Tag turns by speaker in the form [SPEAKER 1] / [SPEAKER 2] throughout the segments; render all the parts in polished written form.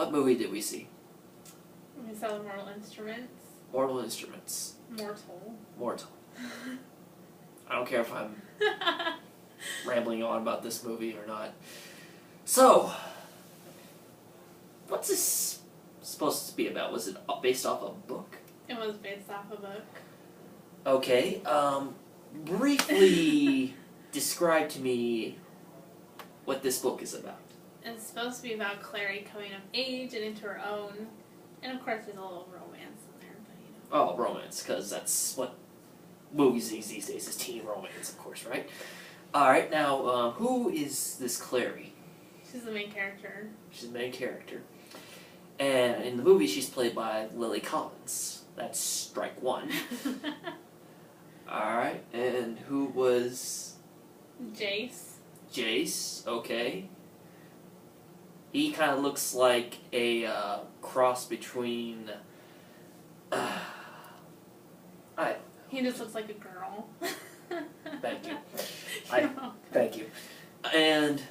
[SPEAKER 1] What movie did we see?
[SPEAKER 2] We saw the Mortal Instruments.
[SPEAKER 1] Mortal Instruments.
[SPEAKER 2] Mortal.
[SPEAKER 1] Mortal. I don't care if I'm rambling on about this movie or not. So, what's this supposed to be about? Was it based off a book?
[SPEAKER 2] It was based off a book.
[SPEAKER 1] Okay, briefly describe to me what this book is about.
[SPEAKER 2] It's supposed to be about Clary coming of age and into her own. And of course there's a little romance in there, but you know.
[SPEAKER 1] Oh, romance, because that's what movies these days is teen romance, of course, right? Alright, now, who is this Clary?
[SPEAKER 2] She's the main character.
[SPEAKER 1] She's the main character. And in the movie, she's played by Lily Collins. That's strike one. Alright, and who was...
[SPEAKER 2] Jace.
[SPEAKER 1] Jace, okay. He kind of looks like a cross between...
[SPEAKER 2] He just looks like a girl.
[SPEAKER 1] Thank you. Thank you. And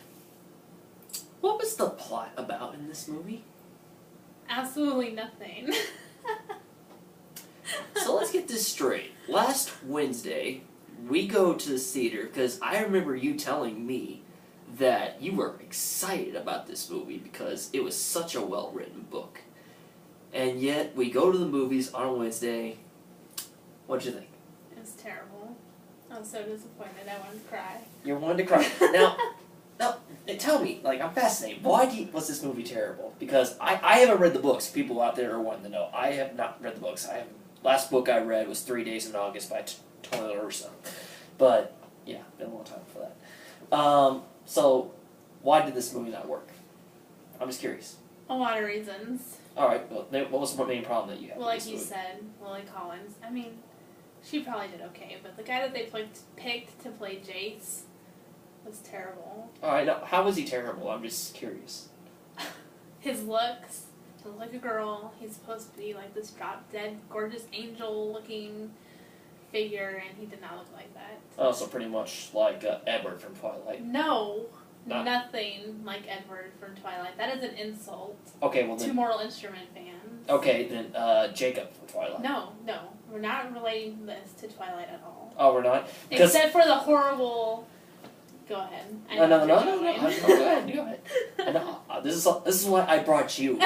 [SPEAKER 1] what was the plot about in this movie?
[SPEAKER 2] Absolutely nothing.
[SPEAKER 1] So let's get this straight. Last Wednesday, we go to the theater because I remember you telling me that you were excited about this movie because it was such a well-written book. And yet, we go to the movies on a Wednesday. What'd you think?
[SPEAKER 2] It was terrible. I was so disappointed. I wanted to cry.
[SPEAKER 1] You wanted to cry. Now, tell me, like, I'm fascinated. Why was this movie terrible? Because I haven't read the books. People out there are wanting to know. I have not read the books. Last book I read was 3 Days in August by Tony Urso. But, yeah, been a long time for that. So, why did this movie not work? I'm just curious.
[SPEAKER 2] A lot of reasons.
[SPEAKER 1] Alright, well, what was the main problem that you had
[SPEAKER 2] Well,
[SPEAKER 1] with
[SPEAKER 2] like
[SPEAKER 1] this
[SPEAKER 2] you
[SPEAKER 1] movie?
[SPEAKER 2] said, Lily Collins. I mean, she probably did okay, but the guy that they picked to play Jace was terrible.
[SPEAKER 1] Alright, now, how was he terrible? I'm just curious.
[SPEAKER 2] His looks, he looked like a girl. He's supposed to be like this drop-dead, gorgeous angel-looking figure, and he did not look like that.
[SPEAKER 1] Oh, so pretty much like Edward from Twilight.
[SPEAKER 2] No, nothing like Edward from Twilight. That is an insult.
[SPEAKER 1] Okay, well then...
[SPEAKER 2] to Mortal Instrument fans.
[SPEAKER 1] Okay, then Jacob from Twilight.
[SPEAKER 2] No, we're not relating this to Twilight at all.
[SPEAKER 1] Oh, we're not?
[SPEAKER 2] Except for the horrible... Go ahead.
[SPEAKER 1] No. Go ahead. This is why I brought you.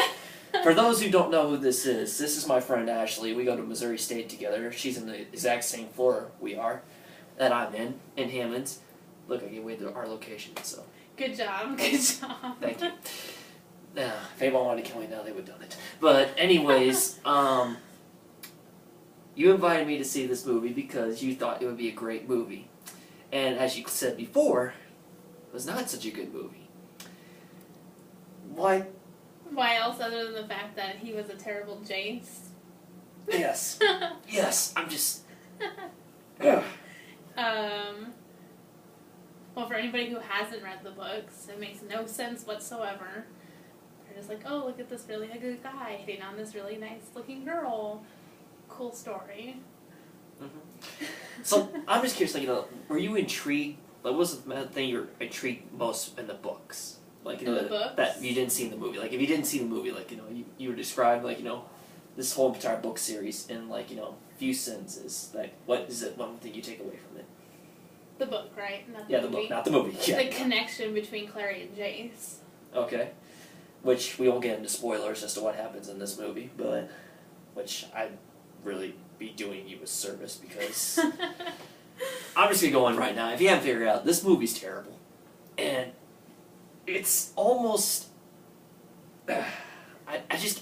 [SPEAKER 1] For those who don't know who this is my friend Ashley. We go to Missouri State together. She's in the exact same floor we are, that I'm in Hammond. Look, I gave away our location, so.
[SPEAKER 2] Good job.
[SPEAKER 1] Thank you. If anyone wanted to kill me now, they would have done it. But anyways, you invited me to see this movie because you thought it would be a great movie. And as you said before, it was not such a good movie. Why?
[SPEAKER 2] Why else other than the fact that he was a terrible Jace?
[SPEAKER 1] Yes. Yes, I'm just...
[SPEAKER 2] Well, for anybody who hasn't read the books, it makes no sense whatsoever. They're just like, oh, look at this really good guy hitting on this really nice-looking girl. Cool story.
[SPEAKER 1] Mm-hmm. So, I'm just curious, like, were you intrigued? Like, what was the thing you were intrigued most in the books? Like,
[SPEAKER 2] in the books?
[SPEAKER 1] That you didn't see in the movie. Like, if you didn't see the movie, like, you were described, like, this whole entire book series in, like, a few sentences. Like, what is it, one thing you take away from it?
[SPEAKER 2] The book, right? Not the
[SPEAKER 1] movie.
[SPEAKER 2] movie.
[SPEAKER 1] The book, not the movie. Yeah.
[SPEAKER 2] The connection between Clary and Jace.
[SPEAKER 1] Okay. Which, we won't get into spoilers as to what happens in this movie, but... Which I'd really be doing you a service, because... I'm just gonna go on right now. If you haven't figured it out, this movie's terrible. And... it's almost... I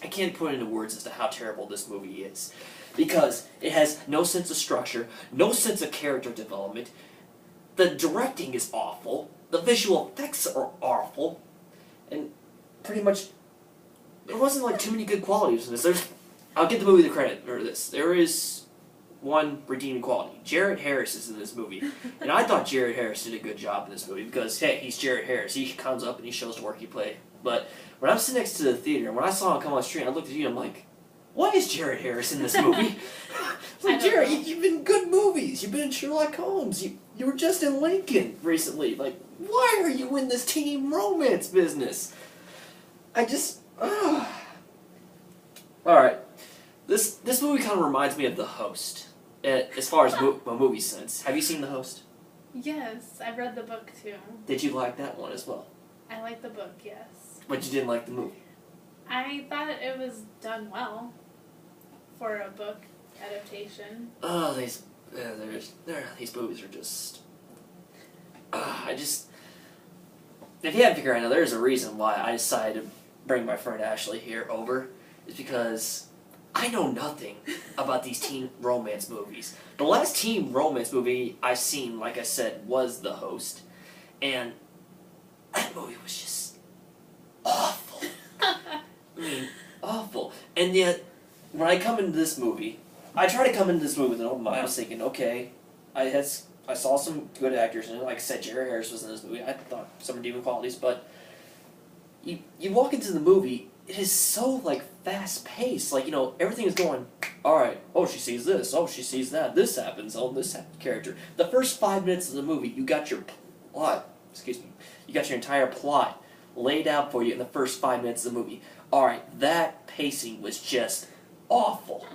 [SPEAKER 1] can't put it into words as to how terrible this movie is. Because it has no sense of structure, no sense of character development. The directing is awful. The visual effects are awful. And pretty much, there wasn't like too many good qualities in this. I'll give the movie the credit for this. There is one redeeming quality. Jared Harris is in this movie. And I thought Jared Harris did a good job in this movie because, hey, he's Jared Harris. He comes up and he shows the work he played. But when I was sitting next to the theater, and when I saw him come on the street, I looked at you and I'm like, why is Jared Harris in this movie? It's like, Jared, you've been in good movies. You've been in Sherlock Holmes. You were just in Lincoln recently. Like, why are you in this teen romance business? Alright. This movie kind of reminds me of The Host, as far as a movie sense. Have you seen The Host?
[SPEAKER 2] Yes, I've read the book too.
[SPEAKER 1] Did you like that one as well?
[SPEAKER 2] I like the book, yes.
[SPEAKER 1] But you didn't like the movie?
[SPEAKER 2] I thought it was done well for a book adaptation.
[SPEAKER 1] Oh, these movies are just... If you haven't figured out, there's a reason why I decided to bring my friend Ashley here over. Is because I know nothing about these teen romance movies. The last teen romance movie I've seen, like I said, was The Host. And that movie was just awful. I mean, awful. And yet, when I come into this movie, I try to come into this movie with an open mind. I was thinking, okay, I saw some good actors in it. Like I said, Jerry Harris was in this movie. I thought some redeeming qualities, but you walk into the movie, it is so, like, fast-paced. Like, everything is going, alright, oh, she sees this, oh, she sees that, this happens, oh, this character. The first 5 minutes of the movie, you got your plot, you got your entire plot laid out for you in the first 5 minutes of the movie. Alright, that pacing was just awful.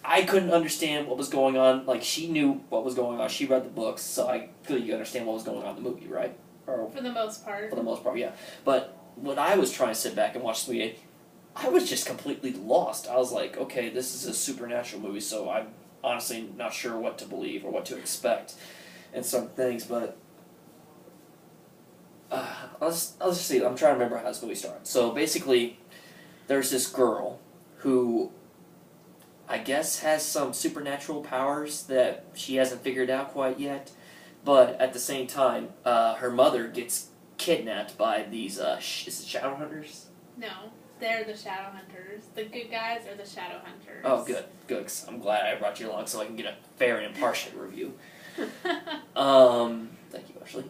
[SPEAKER 1] I couldn't understand what was going on. Like, she knew what was going on. She read the books, so I could understand what was going on in the movie, right? Or,
[SPEAKER 2] for the most part.
[SPEAKER 1] For the most part, yeah. But when I was trying to sit back and watch the movie, I was just completely lost. I was like, okay, this is a supernatural movie, so I'm honestly not sure what to believe or what to expect in some things, but I'll just see. I'm trying to remember how this movie started. So basically, there's this girl who I guess has some supernatural powers that she hasn't figured out quite yet, but at the same time, her mother gets kidnapped by these, is it shadow hunters?
[SPEAKER 2] No, they're the shadow hunters. The good guys are the shadow hunters.
[SPEAKER 1] Oh, good, good. 'Cause I'm glad I brought you along so I can get a fair and impartial review. Thank you, Ashley.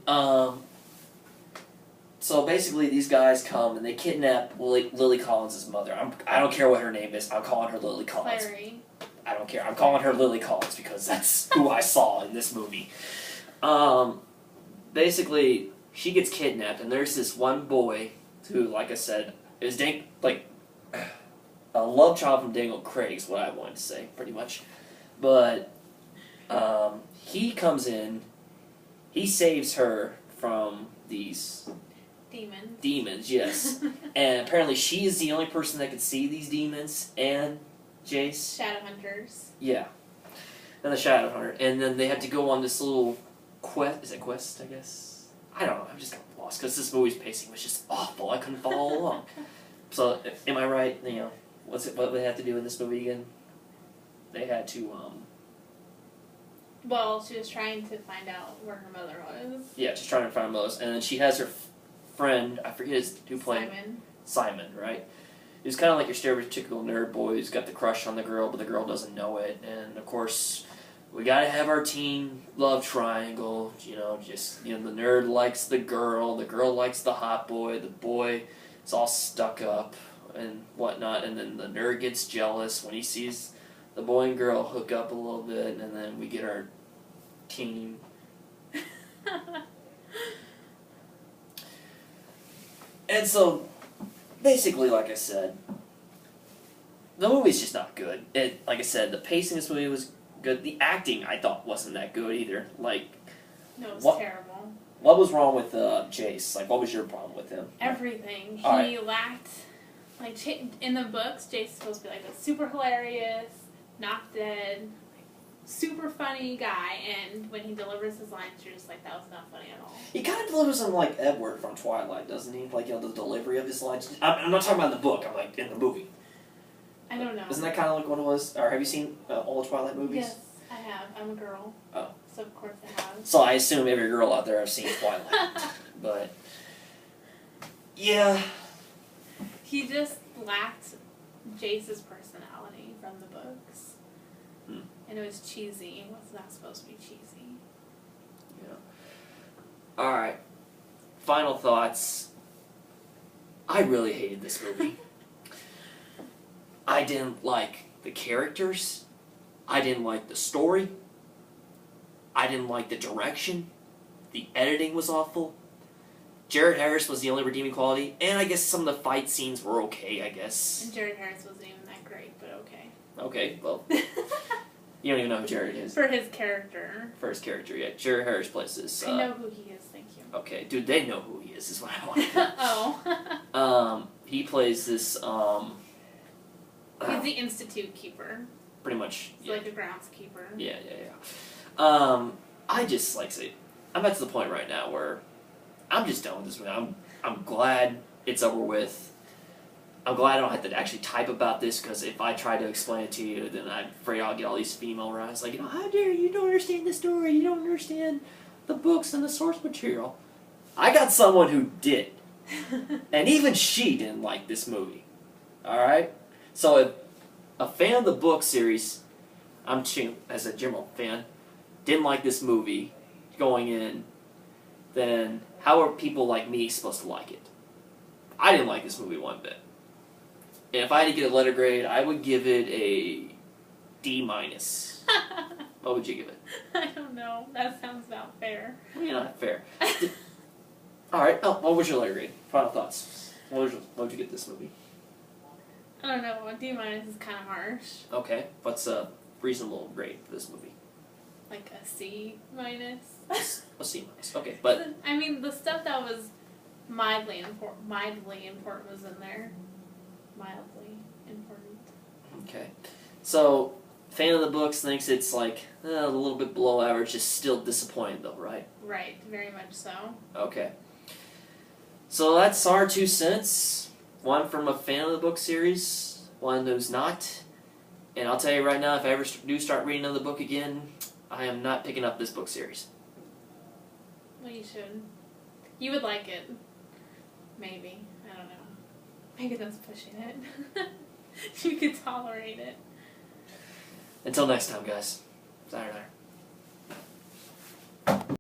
[SPEAKER 1] So basically, these guys come and they kidnap Lily Collins' mother. I don't care what her name is. I'm calling her Lily Collins.
[SPEAKER 2] Clary.
[SPEAKER 1] I don't care. I'm calling her Lily Collins because that's who I saw in this movie. Basically, she gets kidnapped, and there's this one boy who, like I said, is a love child from Daniel Craig's what I wanted to say, pretty much. But he comes in, he saves her from these demons, yes. And apparently she is the only person that can see these demons, and Jace.
[SPEAKER 2] Shadow hunters.
[SPEAKER 1] Yeah. And the shadow hunter. And then they had to go on this little quest. Is it quest, I guess? I don't know. I'm just kind of lost because this movie's pacing was just awful. I couldn't follow along. So, am I right? What they had to do in this movie again? They had to,
[SPEAKER 2] Well, she was trying to find out where her mother was.
[SPEAKER 1] Yeah, she's trying to find her mother. And then she has her friend, I forget who played Simon, right? He's kind of like your stereotypical nerd boy who's got the crush on the girl, but the girl doesn't know it. And, of course, we gotta have our teen love triangle. The nerd likes the girl likes the hot boy is all stuck up and whatnot, and then the nerd gets jealous when he sees the boy and girl hook up a little bit, and then we get our teen. And so, basically, like I said, the movie's just not good. Like I said, the pacing of this movie was good. The acting, I thought, wasn't that good either.
[SPEAKER 2] No, it was terrible.
[SPEAKER 1] What was wrong with Jace? Like, what was your problem with him?
[SPEAKER 2] Everything. He lacked... in the books, Jace is supposed to be, a super hilarious, not dead, super funny guy, and when he delivers his lines, you're just like, that was not funny at all.
[SPEAKER 1] He kind of delivers them like Edward from Twilight, doesn't he? The delivery of his lines. I'm not talking about in the book, I'm in the movie.
[SPEAKER 2] I don't know.
[SPEAKER 1] Isn't that kind of like what it was? Or have you seen all the Twilight movies?
[SPEAKER 2] Yes, I have. I'm a girl.
[SPEAKER 1] Oh.
[SPEAKER 2] So of course I have.
[SPEAKER 1] So I assume every girl out there has seen Twilight. But, yeah.
[SPEAKER 2] He just lacked Jace's personality from the books. And it was cheesy. It was not supposed to be cheesy.
[SPEAKER 1] Yeah. Alright. Final thoughts. I really hated this movie. I didn't like the characters. I didn't like the story. I didn't like the direction. The editing was awful. Jared Harris was the only redeeming quality, and I guess some of the fight scenes were okay, I guess.
[SPEAKER 2] And Jared Harris wasn't even that great, but okay.
[SPEAKER 1] Okay, well, you don't even know who Jared is.
[SPEAKER 2] For his character.
[SPEAKER 1] For his character, yeah. Jared Harris plays this.
[SPEAKER 2] I know who he is, thank you.
[SPEAKER 1] Okay, dude, they know who he is what I want.
[SPEAKER 2] Oh.
[SPEAKER 1] He plays this,
[SPEAKER 2] He's the Institute keeper.
[SPEAKER 1] pretty much.
[SPEAKER 2] He's like a groundskeeper.
[SPEAKER 1] Yeah. I just, like I say, I'm at to the point right now where I'm just done with this movie. I'm glad it's over with. I'm glad I don't have to actually type about this, because if I try to explain it to you, then I'm afraid I'll get all these female rants like, how dare you don't understand the story, you don't understand the books and the source material. I got someone who did. And even she didn't like this movie. Alright? So if a fan of the book series, as a general fan, didn't like this movie going in, then how are people like me supposed to like it? I didn't like this movie one bit. And if I had to get a letter grade, I would give it a D-. What would you give it?
[SPEAKER 2] I don't know. That sounds about fair.
[SPEAKER 1] Well, not fair. Alright, what was your letter grade? Final thoughts. What would you get this movie?
[SPEAKER 2] I don't know. A D- is kind of harsh.
[SPEAKER 1] Okay, what's a reasonable grade for this movie?
[SPEAKER 2] Like a C-.
[SPEAKER 1] A C-. Okay, but
[SPEAKER 2] I mean, the stuff that was mildly important was in there. Mildly important.
[SPEAKER 1] okay. So, fan of the books thinks it's like a little bit below average, just still disappointed though, right?
[SPEAKER 2] Right, very much so.
[SPEAKER 1] Okay. So that's our 2 cents. One from a fan of the book series, one who's not. And I'll tell you right now, if I ever do start reading another book again, I am not picking up this book series.
[SPEAKER 2] Well, you should. You would like it. Maybe. I don't know. Maybe that's pushing it. You could tolerate it.
[SPEAKER 1] Until next time, guys. Sayonara.